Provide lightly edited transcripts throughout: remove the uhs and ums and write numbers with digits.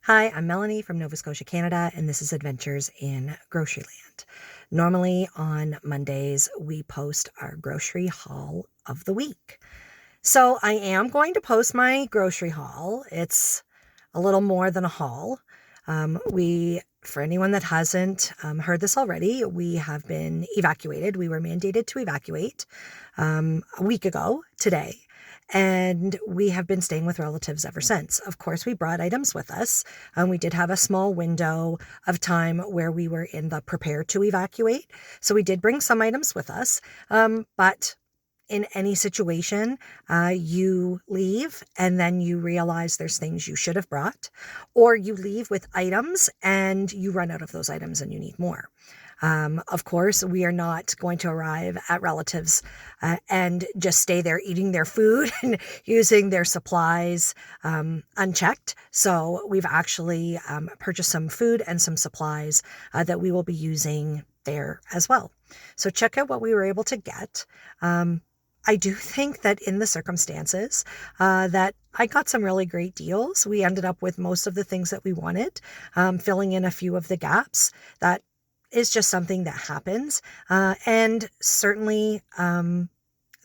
Hi, I'm Melanie from Nova Scotia, Canada, and this is Adventures in Groceryland. Normally on Mondays, we post our grocery haul of the week. So I am going to post my grocery haul. It's a little more than a haul. For anyone that hasn't heard this already, we have been evacuated. We were mandated to evacuate a week ago today. And we have been staying with relatives ever since. Of course, we brought items with us. We did have a small window of time where we were in the prepare to evacuate. So we did bring some items with us. But in any situation, you leave and then you realize there's things you should have brought, or you leave with items and you run out of those items and you need more. Of course, we are not going to arrive at relatives and just stay there eating their food and using their supplies unchecked. So we've actually purchased some food and some supplies that we will be using there as well. So check out what we were able to get. I do think that in the circumstances that I got some really great deals. We ended up with most of the things that we wanted, filling in a few of the gaps. That is just something that happens. And certainly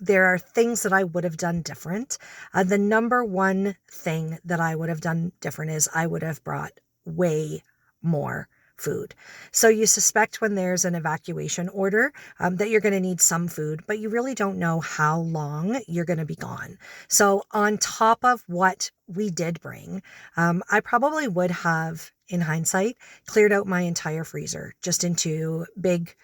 there are things that I would have done different. The number one thing that I would have done different is I would have brought way more food. So you suspect when there's an evacuation order that you're going to need some food, but you really don't know how long you're going to be gone. So on top of what we did bring, I probably would have, in hindsight, cleared out my entire freezer just into big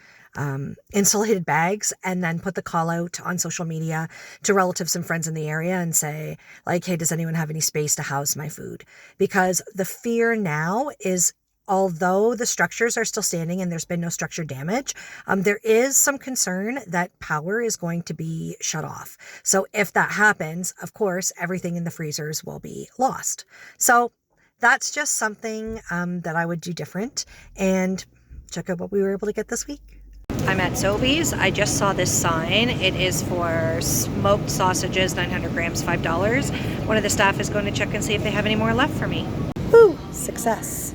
insulated bags and then put the call out on social media to relatives and friends in the area and say, like, hey, does anyone have any space to house my food? Because the fear now is, although the structures are still standing and there's been no structure damage, there is some concern that power is going to be shut off. So if that happens, of course, everything in the freezers will be lost. So that's just something that I would do different. And check out what we were able to get this week. I'm at Sobeys. I just saw this sign. It is for smoked sausages, 900 grams, $5. One of the staff is going to check and see if they have any more left for me. Woo! Success.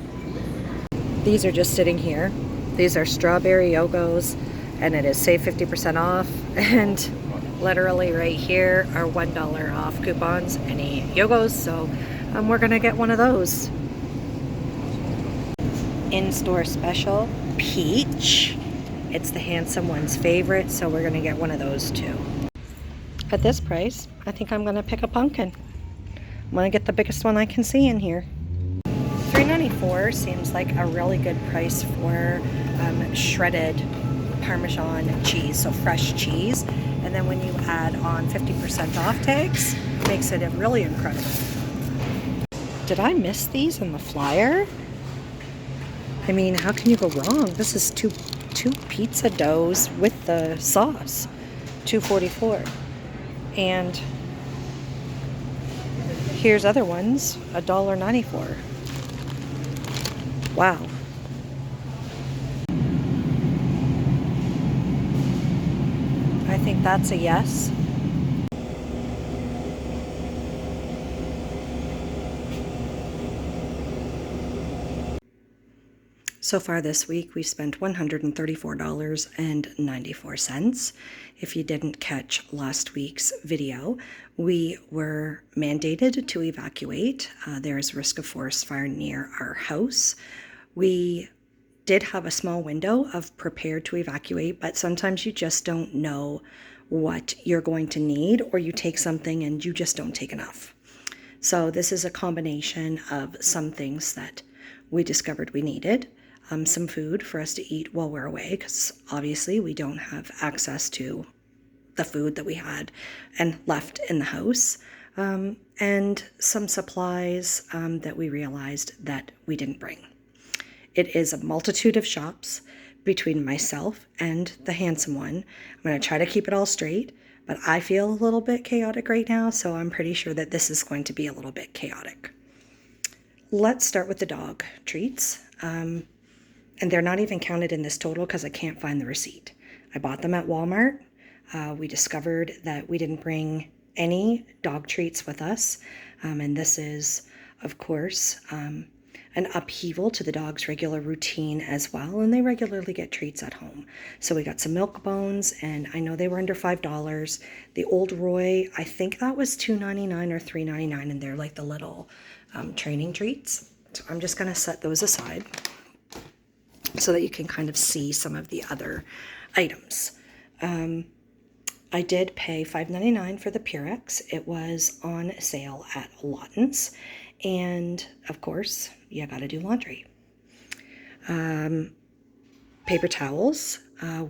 These are just sitting here. These are strawberry yogos, and it is save 50% off. And literally right here are $1 off coupons, any yogos. So we're gonna get one of those. In-store special, peach. It's the handsome one's favorite, so we're gonna get one of those too. At this price, I think I'm gonna pick a pumpkin. I'm gonna get the biggest one I can see in here. $3.94 seems like a really good price for shredded Parmesan cheese, so fresh cheese. And then when you add on 50% off tags, it makes it really incredible. Did I miss these in the flyer? I mean, how can you go wrong? This is two pizza doughs with the sauce, $2.44. And here's other ones, $1.94. Wow. I think that's a yes. So far this week, we spent $134.94. If you didn't catch last week's video, we were mandated to evacuate. There is risk of forest fire near our house. We did have a small window of prepared to evacuate, but sometimes you just don't know what you're going to need, or you take something and you just don't take enough. So this is a combination of some things that we discovered we needed. Some food for us to eat while we're away, because obviously we don't have access to the food that we had and left in the house, and some supplies that we realized that we didn't bring. It is a multitude of shops between myself and the handsome one. I'm going to try to keep it all straight, but I feel a little bit chaotic right now, so I'm pretty sure that this is going to be a little bit chaotic. Let's start with the dog treats. And they're not even counted in this total because I can't find the receipt. I bought them at Walmart. We discovered that we didn't bring any dog treats with us. And this is, of course, an upheaval to the dog's regular routine as well, and they regularly get treats at home. So we got some milk bones, and I know they were under $5. The Old Roy, I think that was $2.99 or $3.99, and they're like the little training treats. So I'm just gonna set those aside so that you can kind of see some of the other items. I did pay $5.99 for the Purex. It was on sale at Lawton's. And of course, you gotta do laundry. Paper towels.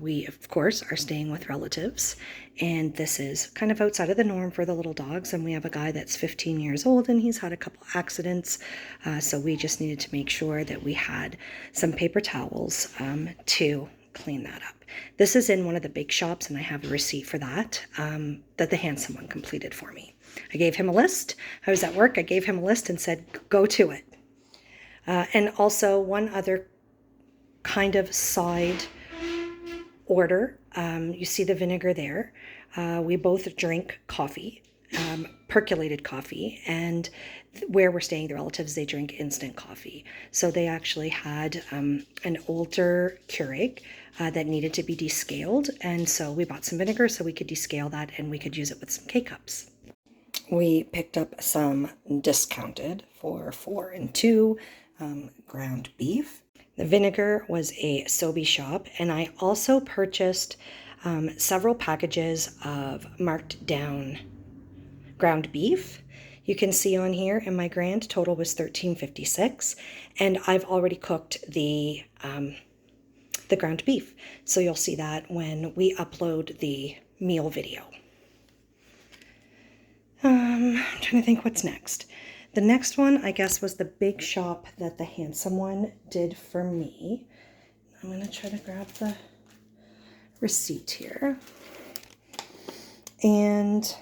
We, of course, are staying with relatives. And this is kind of outside of the norm for the little dogs. And we have a guy that's 15 years old and he's had a couple accidents. So we just needed to make sure that we had some paper towels to clean that up. This is in one of the big shops, and I have a receipt for that, that the handsome one completed for me. I gave him a list. I was at work. I gave him a list and said, go to it. And also one other kind of side order. You see the vinegar there. We both drink coffee, percolated coffee, and where we're staying, the relatives, they drink instant coffee. So they actually had an older Keurig that needed to be descaled, and so we bought some vinegar so we could descale that and we could use it with some K-cups. We picked up some discounted for 4 and 2 ground beef. The vinegar was a Sobeys shop, and I also purchased several packages of marked down ground beef. You can see on here, and my grand total was $13.56, and I've already cooked the ground beef. So you'll see that when we upload the meal video. I'm trying to think what's next. The next one, I guess, was the big shop that the handsome one did for me. I'm going to try to grab the receipt here. And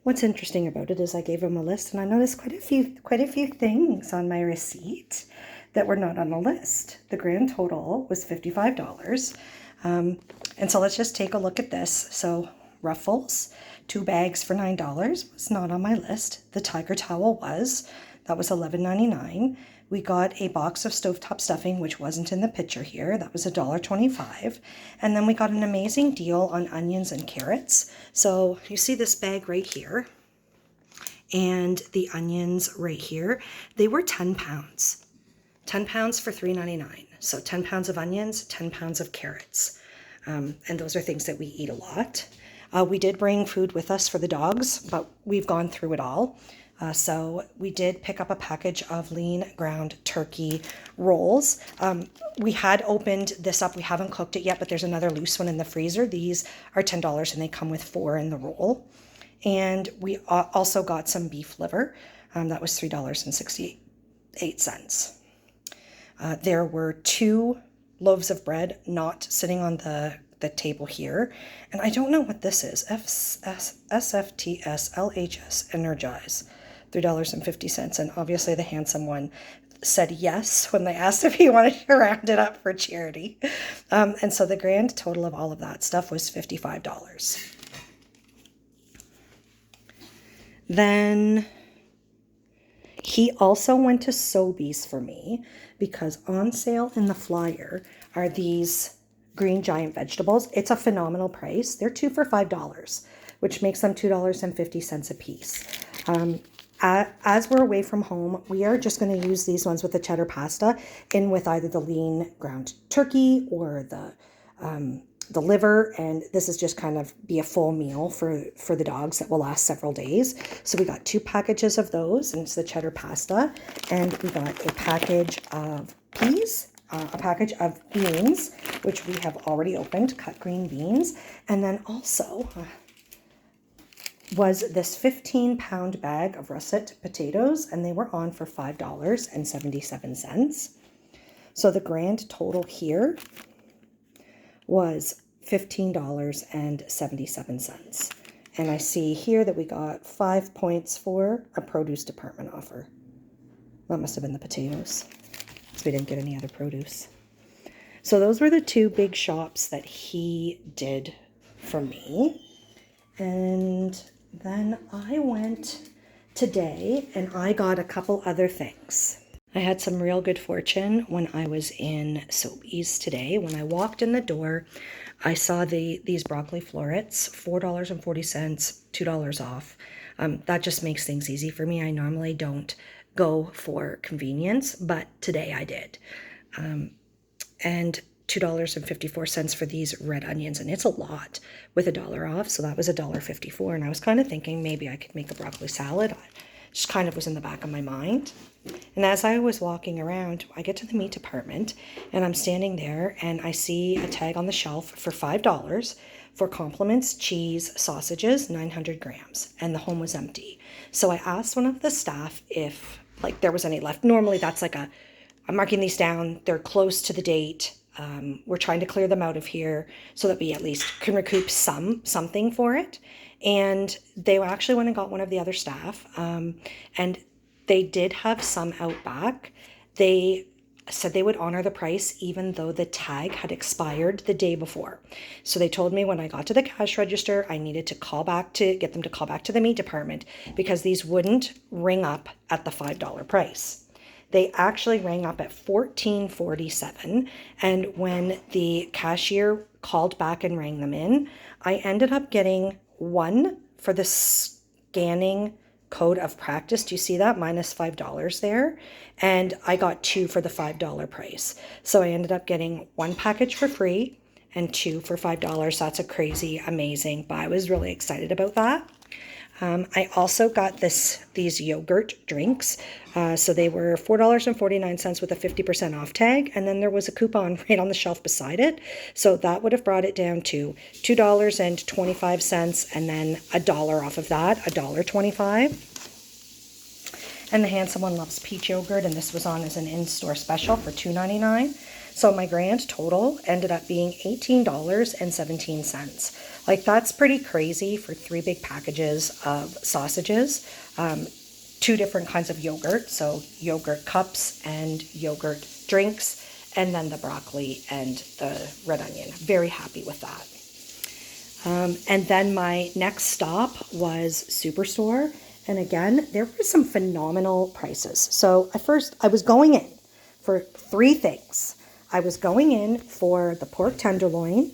what's interesting about it is I gave him a list, and I noticed quite a few things on my receipt that were not on the list. The grand total was $55. And so let's just take a look at this. So Ruffles, 2 bags for $9 was not on my list. The Tiger Towel was. That was $11.99. We got a box of stovetop stuffing, which wasn't in the picture here. That was $1.25. And then we got an amazing deal on onions and carrots. So you see this bag right here and the onions right here. They were 10 pounds. 10 pounds for $3.99. So 10 pounds of onions, 10 pounds of carrots. And those are things that we eat a lot. We did bring food with us for the dogs, but we've gone through it all. So we did pick up a package of lean ground turkey rolls. We had opened this up. We haven't cooked it yet, but there's another loose one in the freezer. These are $10 and they come with 4 in the roll. And we also got some beef liver. That was $3.68. There were 2 loaves of bread not sitting on the table here. And I don't know what this is. SFTS LHS Energize, $3.50. And obviously the handsome one said yes when they asked if he wanted to round it up for charity. And so the grand total of all of that stuff was $55. Then he also went to Sobeys for me because on sale in the flyer are these green giant vegetables. It's a phenomenal price. They're 2 for $5, which makes them $2.50 a piece. As we're away from home, we are just going to use these ones with the cheddar pasta in with either the lean ground turkey or the liver, and this is just kind of be a full meal for the dogs that will last several days. So we got 2 packages of those, and it's the cheddar pasta, and we got a package of peas, a package of beans, which we have already opened, cut green beans, and then also was this 15-pound bag of russet potatoes, and they were on for $5.77. So the grand total here was $15.77. And I see here that we got 5 points for a produce department offer. That must have been the potatoes, because we didn't get any other produce. So those were the 2 big shops that he did for me. And then I went today and I got a couple other things. I had some real good fortune when I was in Sobeys today. When I walked in the door, I saw these broccoli florets, $4.40, $2 off. That just makes things easy for me. I normally don't go for convenience, but today I did. And $2.54 for these red onions, and it's a lot with $1 off, so that was $1.54. And I was kind of thinking maybe I could make a broccoli salad. Just kind of was in the back of my mind. And as I was walking around, I get to the meat department and I'm standing there and I see a tag on the shelf for $5 for compliments, cheese, sausages, 900 grams, and the home was empty. So I asked one of the staff if like there was any left. Normally that's like I'm marking these down, they're close to the date. We're trying to clear them out of here so that we at least can recoup something for it. And they actually went and got one of the other staff, and they did have some out back. They said they would honor the price even though the tag had expired the day before. So they told me when I got to the cash register, I needed to get them to call back to the meat department because these wouldn't ring up at the $5 price. They actually rang up at $14.47, and when the cashier called back and rang them in, I ended up getting one for the scanning code of practice. Do you see that? Minus $5 there. And I got two for the $5 price. So I ended up getting one package for free and two for $5. That's a crazy, amazing, but I was really excited about that. I also got these yogurt drinks. So they were $4.49 with a 50% off tag. And then there was a coupon right on the shelf beside it. So that would have brought it down to $2.25 and then $1 off of that, $1.25. And the Handsome One loves peach yogurt, and this was on as an in-store special for $2.99. So my grand total ended up being $18.17. Like, that's pretty crazy for 3 big packages of sausages, 2 different kinds of yogurt, so yogurt cups and yogurt drinks, and then the broccoli and the red onion. Very happy with that. And then my next stop was Superstore. And again, there were some phenomenal prices. So at first, I was going in for 3 things. I was going in for the pork tenderloin.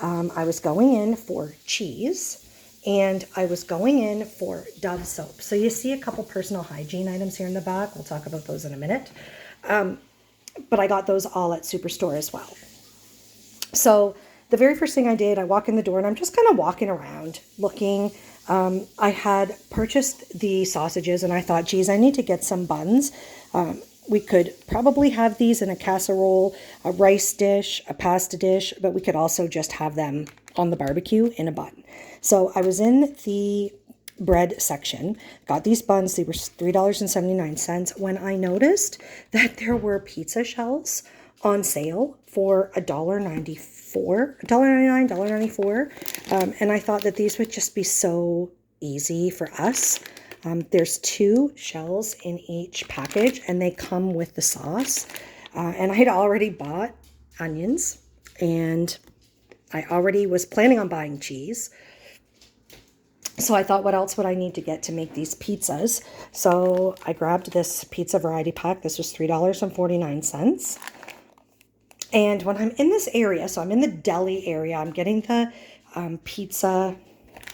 I was going in for cheese. And I was going in for Dove soap. So you see a couple personal hygiene items here in the back. We'll talk about those in a minute. But I got those all at Superstore as well. So the very first thing I did, I walk in the door and I'm just kind of walking around looking. I had purchased the sausages and I thought, geez, I need to get some buns. We could probably have these in a casserole, a rice dish, a pasta dish, but we could also just have them on the barbecue in a bun. So I was in the bread section, got these buns. They were $3.79 when I noticed that there were pizza shells on sale for $1.94, $1.99, $1.94. And I thought that these would just be so easy for us. There's 2 shells in each package and they come with the sauce. And I had already bought onions and I already was planning on buying cheese. So I thought, what else would I need to get to make these pizzas? So I grabbed this pizza variety pack. This was $3.49. And when I'm in this area, so I'm in the deli area, I'm getting the pizza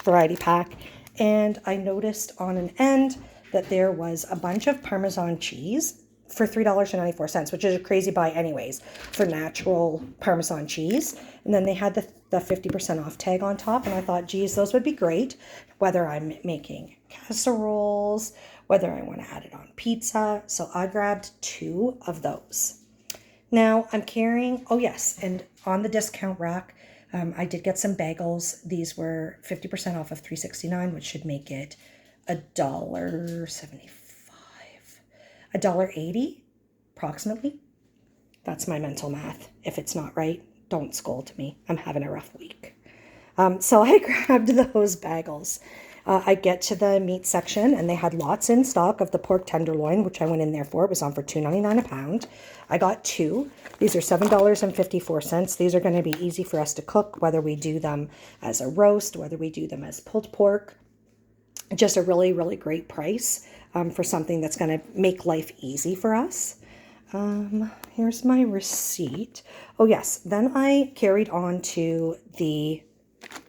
variety pack. And I noticed on an end that there was a bunch of Parmesan cheese for $3.94, which is a crazy buy anyways for natural Parmesan cheese. And then they had the 50% off tag on top. And I thought, geez, those would be great, whether I'm making casseroles, whether I want to add it on pizza. So I grabbed 2 of those. Now I'm carrying, oh yes, and on the discount rack, I did get some bagels. These were 50% off of $3.69, which should make it $1.75, $1.80 approximately. That's my mental math. If it's not right, don't scold me. I'm having a rough week. So I grabbed those bagels. I get to the meat section and they had lots in stock of the pork tenderloin, which I went in there for. It was on for $2.99 a pound. I got 2. These are $7.54. These are going to be easy for us to cook, whether we do them as a roast, whether we do them as pulled pork. Just a really, really great price for something that's going to make life easy for us. Here's my receipt. Oh yes, then I carried on to the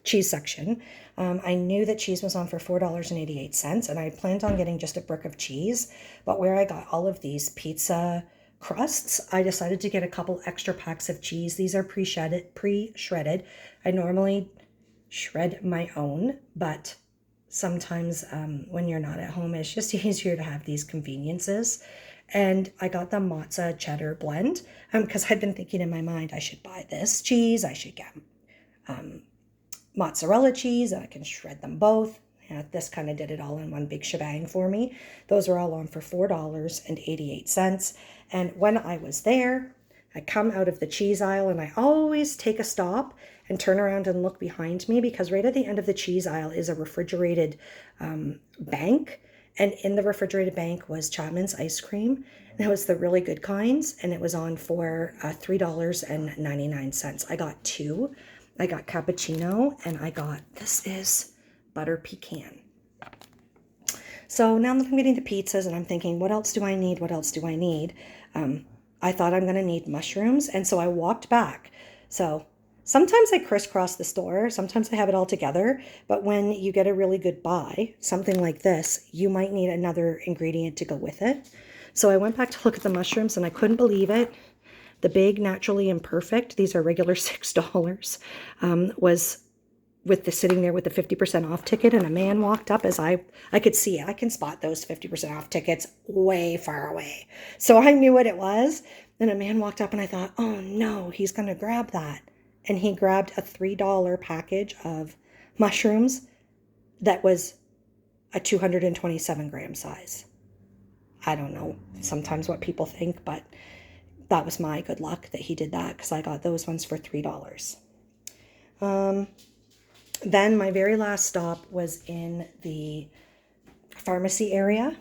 cheese section. I knew that cheese was on for $4.88, and I planned on getting just a brick of cheese, but where I got all of these pizza crusts, I decided to get a couple extra packs of cheese. These are pre-shredded. I normally shred my own, but sometimes when you're not at home, it's just easier to have these conveniences. And I got the mozza cheddar blend because I'd been thinking in my mind, I should buy this cheese, I should get mozzarella cheese, and I can shred them both. Yeah, this kind of did it all in one big shebang for me. Those were all on for $4.88. And when I was there, I come out of the cheese aisle, and I always take a stop and turn around and look behind me, because right at the end of the cheese aisle is a refrigerated bank. And in the refrigerated bank was Chapman's ice cream. And it was the really good kinds, and it was on for $3.99. I got two. I got cappuccino, and I got, this is butter pecan. So now that I'm getting the pizzas, and I'm thinking, what else do I need? What else do I need? I thought I'm going to need mushrooms, and so I walked back. So sometimes I crisscross the store, sometimes I have it all together, but when you get a really good buy, something like this, you might need another ingredient to go with it. So I went back to look at the mushrooms, and I couldn't believe it. The big Naturally Imperfect, these are regular $6, was with the sitting there with the 50% off ticket, and a man walked up as I could see it. I can spot those 50% off tickets way far away. So I knew what it was. Then a man walked up, and I thought, oh no, he's going to grab that. And he grabbed a $3 package of mushrooms that was a 227 gram size. I don't know sometimes what people think, but that was my good luck that he did that, because I got those ones for $3. Then my very last stop was in the pharmacy area.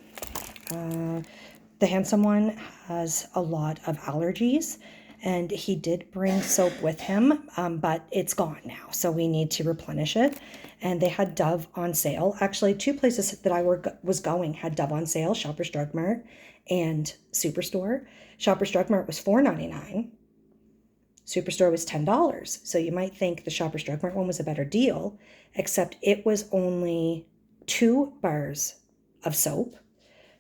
The handsome one has a lot of allergies, and he did bring soap with him, but it's gone now, so we need to replenish it. And they had Dove on sale. Actually, two places that I was going had Dove on sale, Shoppers Drug Mart and Superstore. Shoppers Drug Mart was $4.99. Superstore was $10. So you might think the Shoppers Drug Mart one was a better deal, except it was only 2 bars of soap.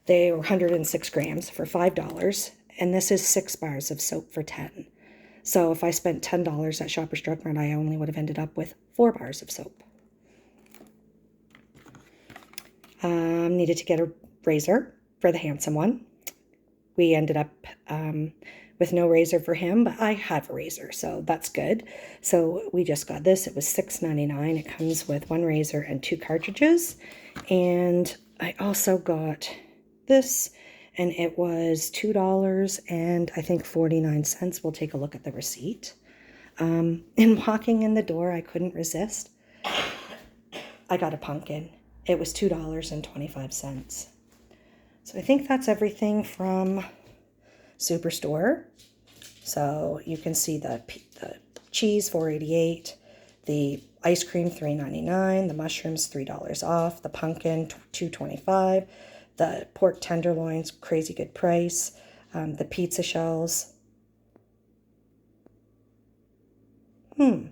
They were 106 grams for $5, and this is 6 bars of soap for $10. So if I spent $10 at Shoppers Drug Mart, I only would have ended up with 4 bars of soap. Needed to get a razor for the handsome one. We ended up with no razor for him, but I have a razor, so that's good. So we just got this. It was $6.99. It comes with 1 razor and 2 cartridges. And I also got this, and it was $2 and I think 49 cents. We'll take a look at the receipt. And walking in the door, I couldn't resist. I got a pumpkin. It was $2.25. So I think that's everything from Superstore. So you can see the cheese, $4.88, the ice cream, $3.99, the mushrooms, $3 off, the pumpkin, $2.25, the pork tenderloins, crazy good price, the pizza shells. 2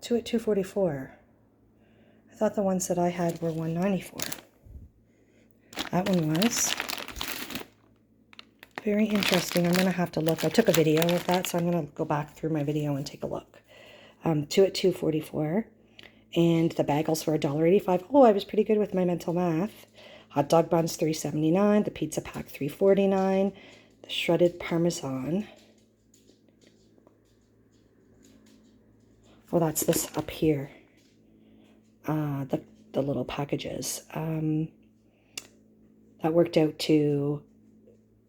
at $2.44. I thought the ones that I had were $1.94. That one was very interesting. I'm going to have to look. I took a video of that, so I'm going to go back through my video and take a look. 2 at $2.44. And the bagels were $1.85. Oh, I was pretty good with my mental math. Hot dog buns, $3.79. The pizza pack, $3.49. The shredded Parmesan. Well, that's this up here. The little packages. That worked out to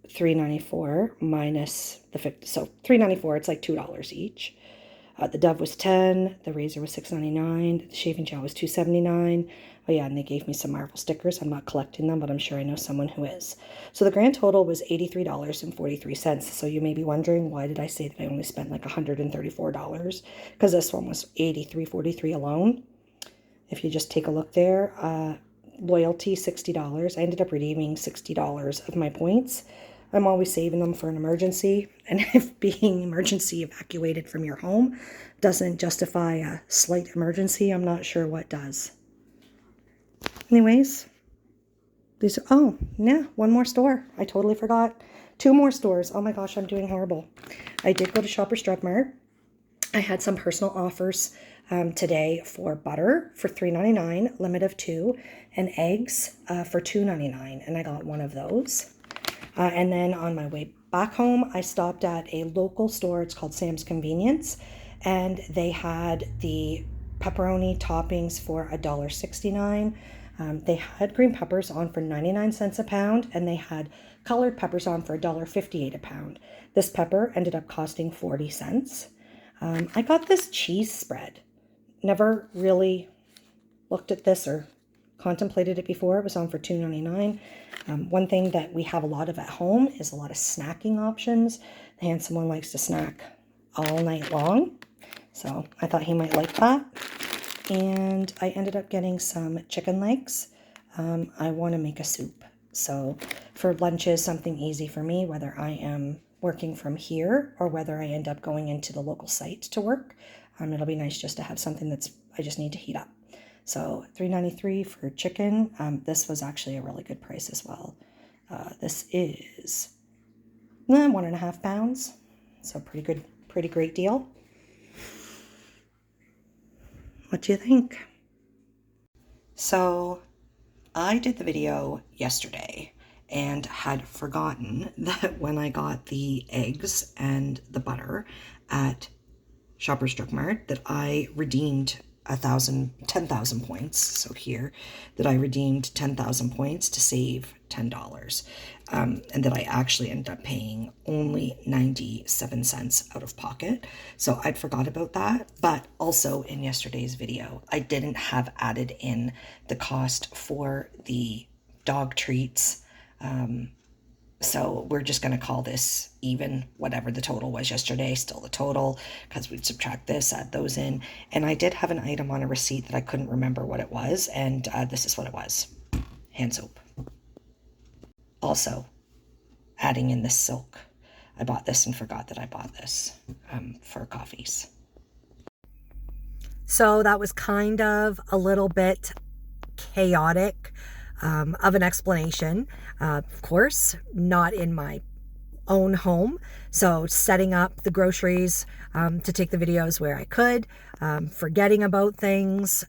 $3.94 minus the 50. So $3.94, it's like $2 each. The Dove was $10. The razor was $6.99. The shaving gel was $2.79. Oh yeah, and they gave me some Marvel stickers. I'm not collecting them, but I'm sure I know someone who is. So the grand total was $83.43. So you may be wondering, why did I say that I only spent like $134? Because this one was $83.43 alone. If you just take a look there, loyalty, $60. I ended up redeeming $60 of my points. I'm always saving them for an emergency. And if being emergency evacuated from your home doesn't justify a slight emergency, I'm not sure what does. Anyways, these, oh, yeah, one more store. I totally forgot. 2 more stores. Oh my gosh, I'm doing horrible. I did go to Shoppers Drug Mart. I had some personal offers today for butter for $3.99, limit of 2, and eggs for $2.99, and I got one of those. And then on my way back home, I stopped at a local store. It's called Sam's Convenience, and they had the pepperoni toppings for $1.69. They had green peppers on for 99 cents a pound, and they had colored peppers on for $1.58 a pound. This pepper ended up costing 40 cents. I got this cheese spread. Never really looked at this or contemplated it before. It was on for $2.99. One thing that we have a lot of at home is a lot of snacking options. The handsome one likes to snack all night long, so I thought he might like that. And I ended up getting some chicken legs. I want to make a soup. So for lunches, something easy for me, whether I am working from here or whether I end up going into the local site to work. It'll be nice just to have something I just need to heat up. So $3.93 for chicken. This was actually a really good price as well. This is 1.5 pounds. So pretty great deal. What do you think? So I did the video yesterday and had forgotten that when I got the eggs and the butter at Shoppers Drug Mart that I redeemed 10,000 points. So here that I redeemed 10,000 points to save $10. And that I actually ended up paying only 97 cents out of pocket. So I'd forgot about that. But also in yesterday's video, I didn't have added in the cost for the dog treats. So we're just going to call this even, whatever the total was yesterday, still the total, because we'd subtract this, add those in. And I did have an item on a receipt that I couldn't remember what it was, and this is what it was. Hand soap. Also, adding in this silk. I bought this and forgot that I bought this for coffees. So that was kind of a little bit chaotic of an explanation. Of course, not in my own home. So setting up the groceries to take the videos where I could, forgetting about things.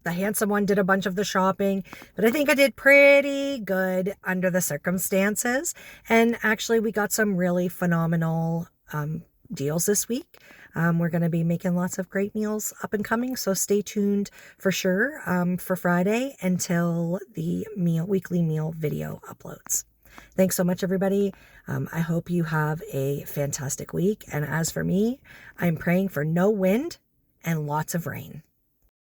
The handsome one did a bunch of the shopping, but I think I did pretty good under the circumstances. And actually, we got some really phenomenal deals this week. We're going to be making lots of great meals up and coming, so stay tuned for sure for Friday until the weekly meal video uploads. Thanks so much, everybody. I hope you have a fantastic week. And as for me, I'm praying for no wind and lots of rain.